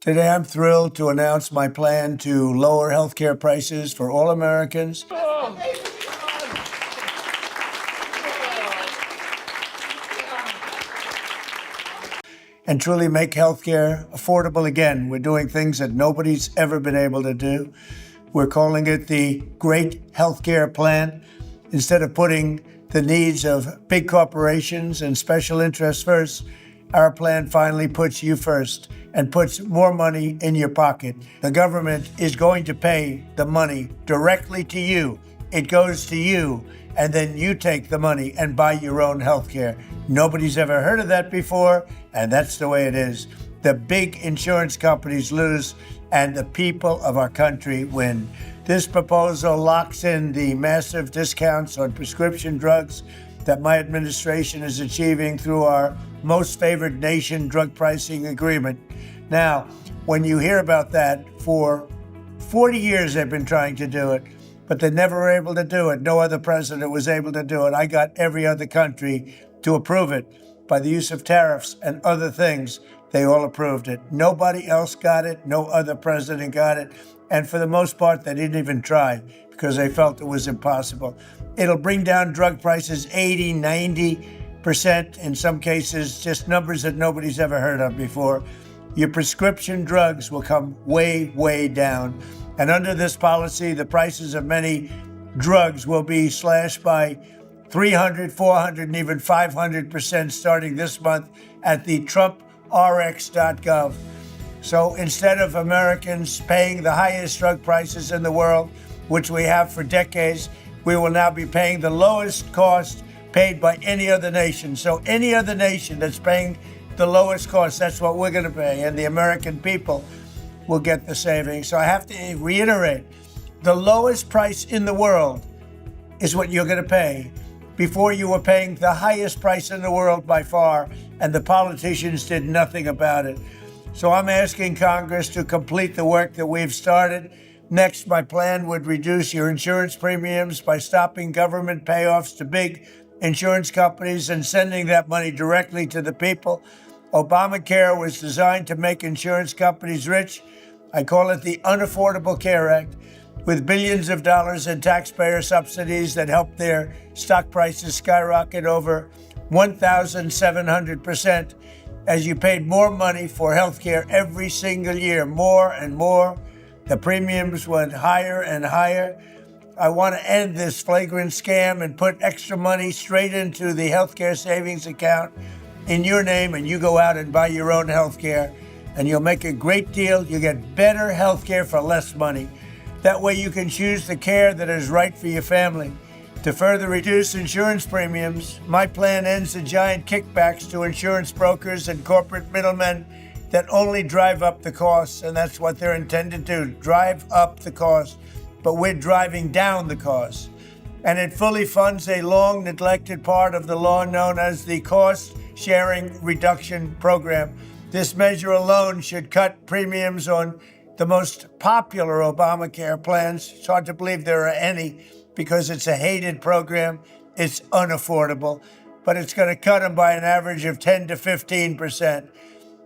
Today, I'm thrilled to announce my plan to lower healthcare prices for all Americans. And truly make healthcare affordable again. We're doing things that nobody's ever been able to do. We're calling it the Great Healthcare Plan. Instead of putting the needs of big corporations and special interests first, our plan finally puts you first and puts more money in your pocket. The government is going to pay the money directly to you. It goes to you, and then you take the money and buy your own health care. Nobody's ever heard of that before, and that's the way it is. The big insurance companies lose, and the people of our country win. This proposal locks in the massive discounts on prescription drugs that my administration is achieving through our most favored nation drug pricing agreement. Now, when you hear about that, for 40 years they've been trying to do it, but they never were able to do it. No other president was able to do it. I got every other country to approve it by the use of tariffs and other things. They all approved it. Nobody else got it. No other president got it. And for the most part, they didn't even try because they felt it was impossible. It'll bring down drug prices 80, 90%, in some cases, just numbers that nobody's ever heard of before. Your prescription drugs will come way, way down. And under this policy, the prices of many drugs will be slashed by 300, 400, and even 500% starting this month at the TrumpRx.gov. So instead of Americans paying the highest drug prices in the world, which we have for decades, we will now be paying the lowest cost paid by any other nation. So any other nation that's paying the lowest cost, that's what we're going to pay. And the American people will get the savings. So I have to reiterate, the lowest price in the world is what you're going to pay. Before, you were paying the highest price in the world by far, and the politicians did nothing about it. So I'm asking Congress to complete the work that we've started. Next, my plan would reduce your insurance premiums by stopping government payoffs to big insurance companies and sending that money directly to the people. Obamacare was designed to make insurance companies rich. I call it the Unaffordable Care Act, with billions of dollars in taxpayer subsidies that helped their stock prices skyrocket over 1,700% as you paid more money for health care every single year, more and more. The premiums went higher and higher. I want to end this flagrant scam and put extra money straight into the healthcare savings account in your name, and you go out and buy your own healthcare, and you'll make a great deal. You get better healthcare for less money. That way you can choose the care that is right for your family. To further reduce insurance premiums, my plan ends the giant kickbacks to insurance brokers and corporate middlemen that only drive up the costs, and that's what they're intended to, drive up the cost. But we're driving down the cost. And it fully funds a long neglected part of the law known as the Cost Sharing Reduction Program. This measure alone should cut premiums on the most popular Obamacare plans. It's hard to believe there are any because it's a hated program. It's unaffordable, but it's going to cut them by an average of 10 to 15%.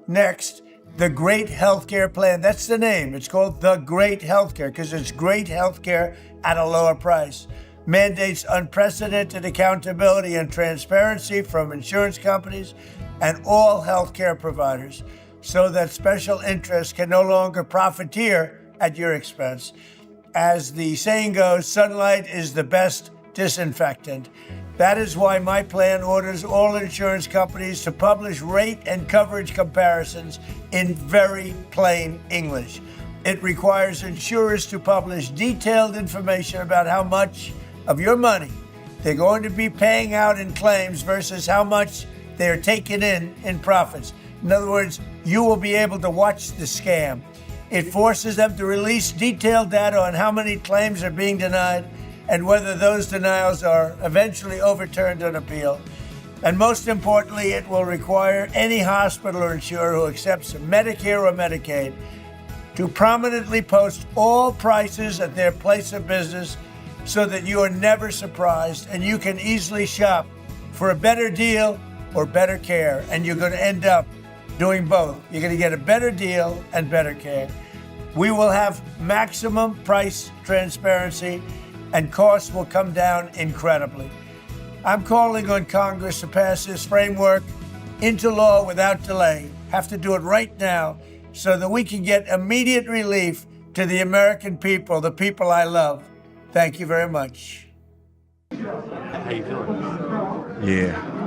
Next, the Great Healthcare Plan. That's the name. It's called the Great Healthcare because it's great healthcare at a lower price. Mandates unprecedented accountability and transparency from insurance companies and all healthcare providers so that special interests can no longer profiteer at your expense. As the saying goes, sunlight is the best disinfectant. That is why my plan orders all insurance companies to publish rate and coverage comparisons in very plain English. It requires insurers to publish detailed information about how much of your money they're going to be paying out in claims versus how much they're taking in profits. In other words, you will be able to watch the scam. It forces them to release detailed data on how many claims are being denied and whether those denials are eventually overturned on appeal. And most importantly, it will require any hospital or insurer who accepts Medicare or Medicaid to prominently post all prices at their place of business so that you are never surprised and you can easily shop for a better deal or better care. And you're going to end up doing both. You're going to get a better deal and better care. We will have maximum price transparency and costs will come down incredibly. I'm calling on Congress to pass this framework into law without delay. Have to do it right now so that we can get immediate relief to the American people, the people I love. Thank you very much. How you feeling? Yeah.